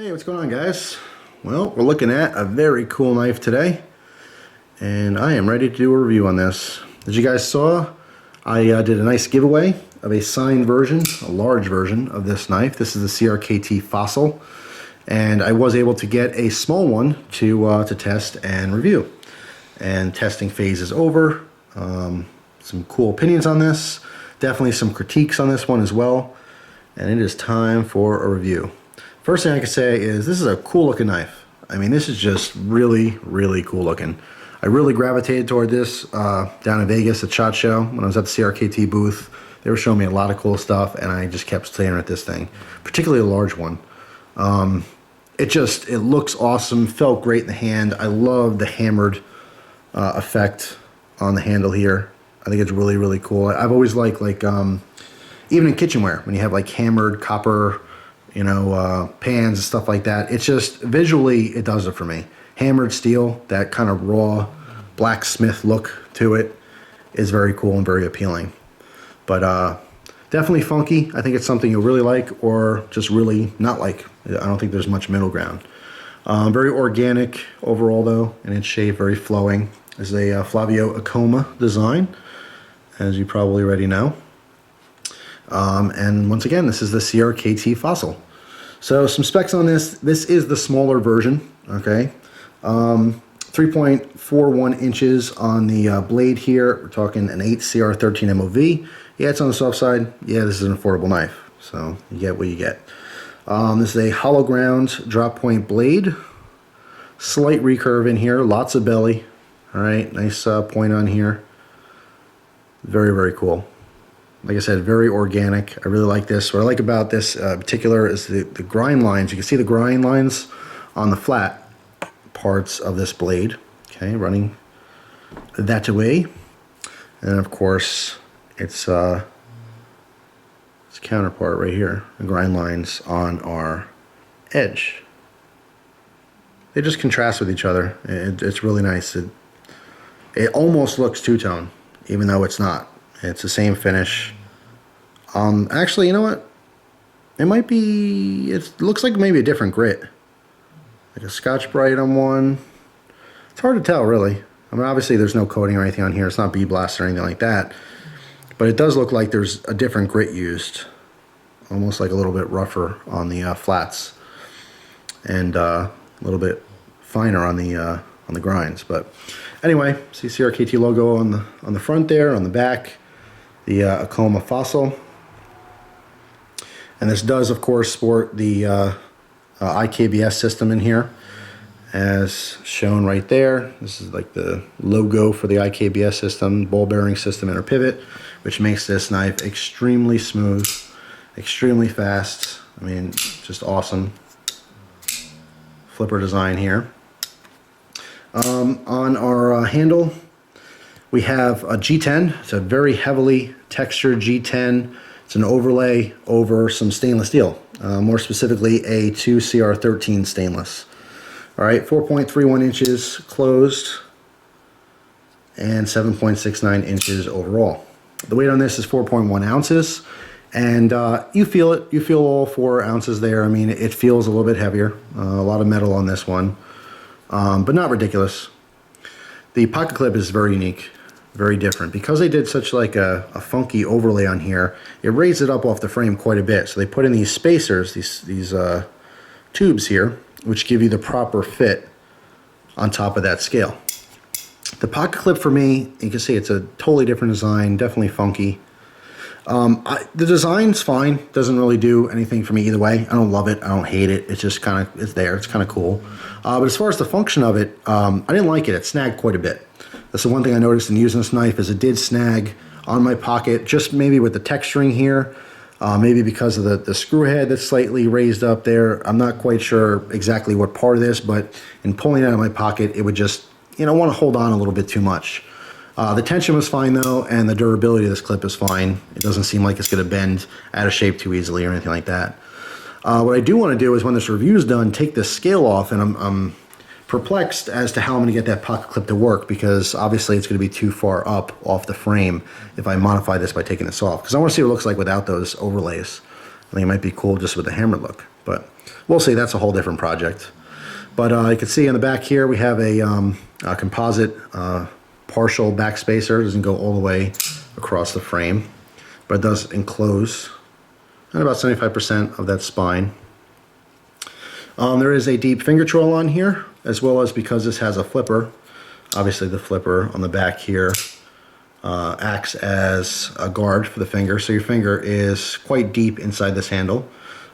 Hey, what's going on, guys? Well, we're looking at a very cool knife today, and I am ready to do a review on this. As you guys saw, I did a nice giveaway of a signed version, a large version of this knife. This is the CRKT Fossil, and I was able to get a small one to test and review. And testing phase is over. Some cool opinions on this, definitely some critiques on this one as well, and it is time for a review. First thing I can say is this is a cool looking knife. I mean, this is just really, really cool looking. I really gravitated toward this down in Vegas at SHOT Show when I was at the CRKT booth. They were showing me a lot of cool stuff, and I just kept staring at this thing, particularly a large one. It looks awesome, felt great in the hand. I love the hammered effect on the handle here. I think it's really, really cool. I've always liked, even in kitchenware, when you have like hammered copper, pans and stuff like that. It's just, visually, it does it for me. Hammered steel, that kind of raw blacksmith look to it is very cool and very appealing. But definitely funky. I think it's something you'll really like or just really not like. I don't think there's much middle ground. Very organic overall though, in its shape, very flowing. This is a Flavio Acoma design, as you probably already know. And once again, this is the CRKT Fossil. So some specs on this. This is the smaller version, okay? 3.41 inches on the blade here. We're talking an 8 CR13 MOV. Yeah, it's on the soft side. Yeah, this is an affordable knife. So you get what you get. This is a hollow ground drop point blade. Slight recurve in here, lots of belly. All right, nice point on here. Very, very cool. Like I said, very organic. I really like this. What I like about this particular is the grind lines. You can see the grind lines on the flat parts of this blade. Okay, running that away. And of course, its counterpart right here, the grind lines on our edge. They just contrast with each other. It's really nice. It almost looks two-tone, even though it's not. It's the same finish. Actually, you know what? It might be, it looks like maybe a different grit. Like a Scotch-Brite on one. It's hard to tell, really. I mean, obviously there's no coating or anything on here. It's not B-Blast or anything like that. But it does look like there's a different grit used. Almost like a little bit rougher on the flats. And a little bit finer on the grinds. But anyway, see CRKT logo on the front there, on the back. The Acoma Fossil. And this does, of course, sport the IKBS system in here, as shown right there. This is like the logo for the IKBS system, ball bearing system inner pivot, which makes this knife extremely smooth, extremely fast. I mean, just awesome. Flipper design here. On our handle, we have a G10. It's a very heavily textured G10. It's an overlay over some stainless steel, more specifically a 2CR13 stainless. All right, 4.31 inches closed and 7.69 inches overall. The weight on this is 4.1 ounces, and you feel it. You feel all 4 ounces there. I mean, it feels a little bit heavier. A lot of metal on this one, but not ridiculous. The pocket clip is very unique. Very different. Because they did such like a funky overlay on here, it raised it up off the frame quite a bit. So they put in these spacers, these tubes here, which give you the proper fit on top of that scale. The pocket clip for me, you can see it's a totally different design, definitely funky. The design's fine, doesn't really do anything for me either way. I don't love it, I don't hate it, it's just kind of, it's there, it's kind of cool. But as far as the function of it, I didn't like it. It snagged quite a bit. That's the one thing I noticed in using this knife, is it did snag on my pocket, just maybe with the texturing here, maybe because of the screw head that's slightly raised up there. I'm not quite sure exactly what part of this, but in pulling it out of my pocket, it would just, want to hold on a little bit too much. The tension was fine though, and the durability of this clip is fine. It doesn't seem like it's going to bend out of shape too easily or anything like that. What I do want to do is, when this review is done, take this scale off, and I'm perplexed as to how I'm going to get that pocket clip to work, because obviously it's going to be too far up off the frame if I modify this by taking this off, because I want to see what it looks like without those overlays. I think it might be cool just with the hammer look. But we'll see, that's a whole different project. But you can see on the back here we have a composite partial back spacer. It doesn't go all the way across the frame, but it does enclose at about 75% of that spine. There is a deep finger choil on here, as well as, because this has a flipper, obviously the flipper on the back here acts as a guard for the finger, so your finger is quite deep inside this handle.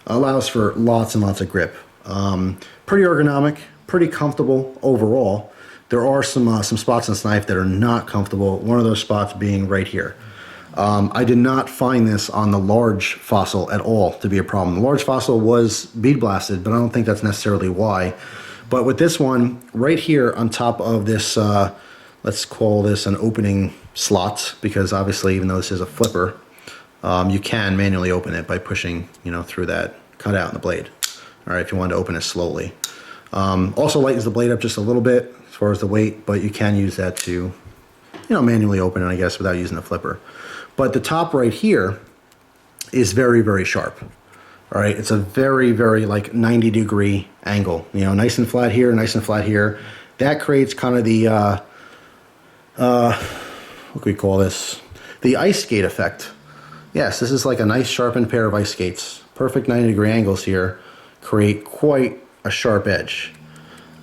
Allows for lots and lots of grip. Pretty ergonomic, pretty comfortable overall. There are some spots in this knife that are not comfortable, one of those spots being right here. I did not find this on the large fossil at all to be a problem. The large fossil was bead blasted, but I don't think that's necessarily why. But with this one, right here on top of this, let's call this an opening slot, because obviously even though this is a flipper, you can manually open it by pushing, through that cutout in the blade. All right, if you want to open it slowly. Also lightens the blade up just a little bit as far as the weight, but you can use that to, manually open it, I guess, without using a flipper. But the top right here is very, very sharp. All right, it's a very, very 90-degree angle. Nice and flat here, nice and flat here. That creates kind of the, what can we call this? The ice skate effect. Yes, this is like a nice sharpened pair of ice skates. Perfect 90-degree angles here create quite a sharp edge.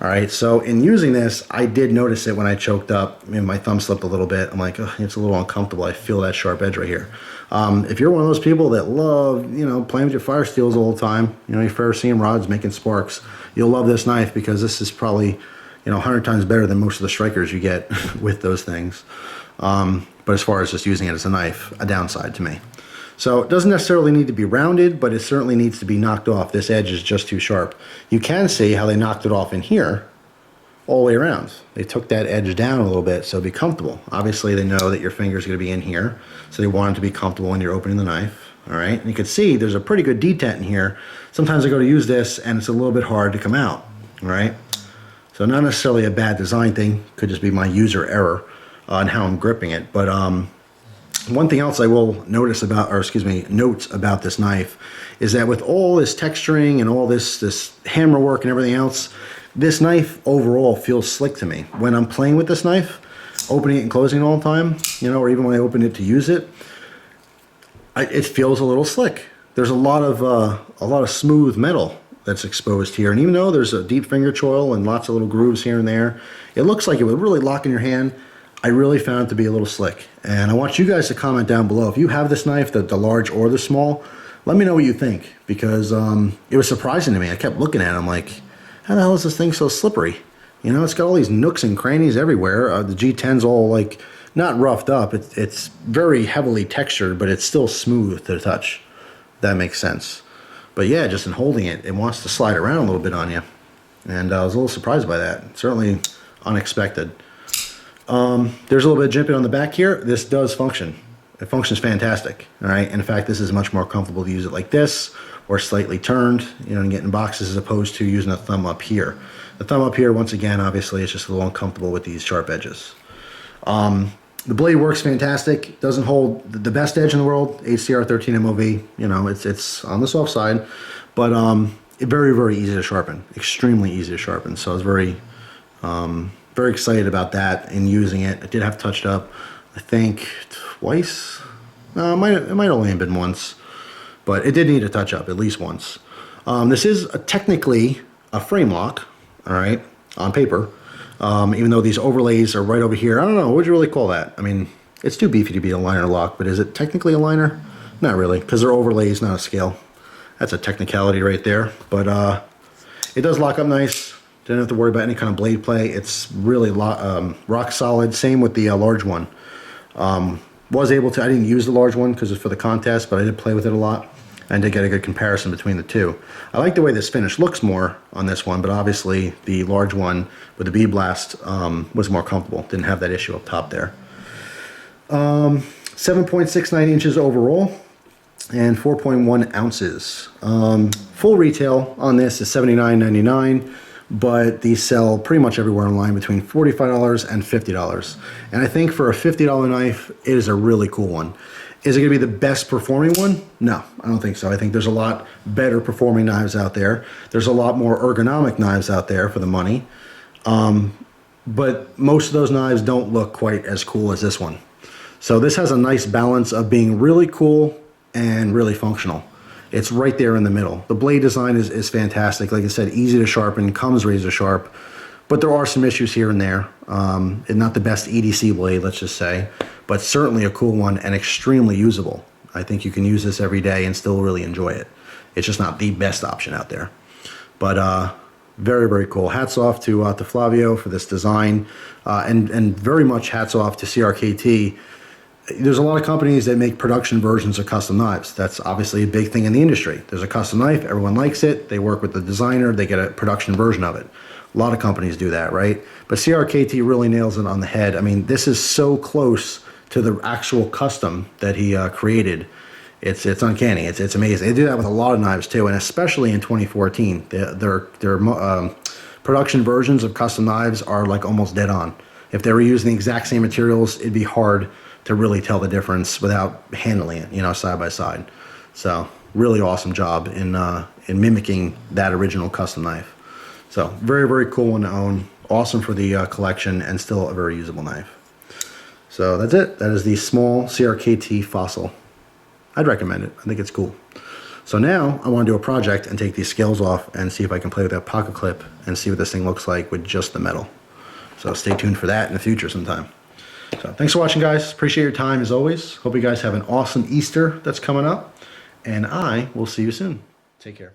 All right, so in using this, I did notice it when I choked up. My thumb slipped a little bit. I'm like, oh, it's a little uncomfortable. I feel that sharp edge right here. If you're one of those people that love, playing with your fire steels all the time, your ferrocerium rods making sparks, you'll love this knife, because this is probably, 100 times better than most of the strikers you get with those things. But as far as just using it as a knife, a downside to me. So it doesn't necessarily need to be rounded, but it certainly needs to be knocked off. This edge is just too sharp. You can see how they knocked it off in here all the way around. They took that edge down a little bit so it'd be comfortable. Obviously they know that your finger's going to be in here, so they want it to be comfortable when you're opening the knife. All right, and you can see there's a pretty good detent in here. Sometimes I go to use this and it's a little bit hard to come out. All right, so not necessarily a bad design thing, could just be my user error on how I'm gripping it. But one thing else I will note about this knife is that with all this texturing and all this hammer work and everything else, this knife overall feels slick to me. When I'm playing with this knife, opening it and closing it all the time, or even when I open it to use it, it feels a little slick. There's a lot of smooth metal that's exposed here, and even though there's a deep finger choil and lots of little grooves here and there, it looks like it would really lock in your hand. I really found it to be a little slick, and I want you guys to comment down below if you have this knife, the large or the small. Let me know what you think, because it was surprising to me. I kept looking at it, I'm like, how the hell is this thing so slippery? It's got all these nooks and crannies everywhere. The G10's all not roughed up. It's very heavily textured, but it's still smooth to the touch. That makes sense. But yeah, just in holding it, it wants to slide around a little bit on you, and I was a little surprised by that. Certainly unexpected. There's a little bit of jimping on the back here. This does function. It functions fantastic. All right, and in fact, this is much more comfortable to use it like this, or slightly turned, and get in boxes, as opposed to using a thumb up here. The thumb up here, once again, obviously, it's just a little uncomfortable with these sharp edges. The blade works fantastic. Doesn't hold the best edge in the world. HCR13 MOV. It's on the soft side, but very, very easy to sharpen. Extremely easy to sharpen. So I was very excited about that and using it. I did have touched up, I think, twice. No, it might only have been once, but it did need a touch up at least once. This is technically a frame lock, all right, on paper. Even though these overlays are right over here. I don't know, what would you really call that? I mean, it's too beefy to be a liner lock, but is it technically a liner? Not really, because they're overlays, not a scale. That's a technicality right there. But it does lock up nice. Didn't have to worry about any kind of blade play. It's really rock solid. Same with the large one. Was able to, I didn't use the large one because it's for the contest, but I did play with it a lot. And to get a good comparison between the two. I like the way this finish looks more on this one, but obviously the large one with the bead blast was more comfortable. Didn't have that issue up top there. 7.69 inches overall and 4.1 ounces. Full retail on this is $79.99, but these sell pretty much everywhere online between $45 and $50. And I think for a $50 knife, it is a really cool one. Is it going to be the best performing one? No, I don't think so. I think there's a lot better performing knives out there. There's a lot more ergonomic knives out there for the money. But most of those knives don't look quite as cool as this one. So this has a nice balance of being really cool and really functional. It's right there in the middle. The blade design is fantastic. Like I said, easy to sharpen, comes razor sharp, but there are some issues here and there. And not the best EDC blade, let's just say, but certainly a cool one and extremely usable. I think you can use this every day and still really enjoy it. It's just not the best option out there. But very, very cool. Hats off to Flavio for this design, and very much hats off to CRKT. There's a lot of companies that make production versions of custom knives. That's obviously a big thing in the industry. There's a custom knife, everyone likes it, they work with the designer, they get a production version of it. A lot of companies do that, right? But CRKT really nails it on the head. I mean, this is so close to the actual custom that he created. It's uncanny. It's amazing. They do that with a lot of knives too, and especially in 2014, their production versions of custom knives are like almost dead on. If they were using the exact same materials, it'd be hard to really tell the difference without handling it, you know, side by side. So really awesome job in mimicking that original custom knife. So very, very cool one to own. Awesome for the collection, and still a very usable knife. So that's it. That is the small CRKT Fossil. I'd recommend it. I think it's cool. So now I want to do a project and take these scales off and see if I can play with that pocket clip and see what this thing looks like with just the metal. So stay tuned for that in the future sometime. So thanks for watching, guys. Appreciate your time as always. Hope you guys have an awesome Easter that's coming up, and I will see you soon. Take care.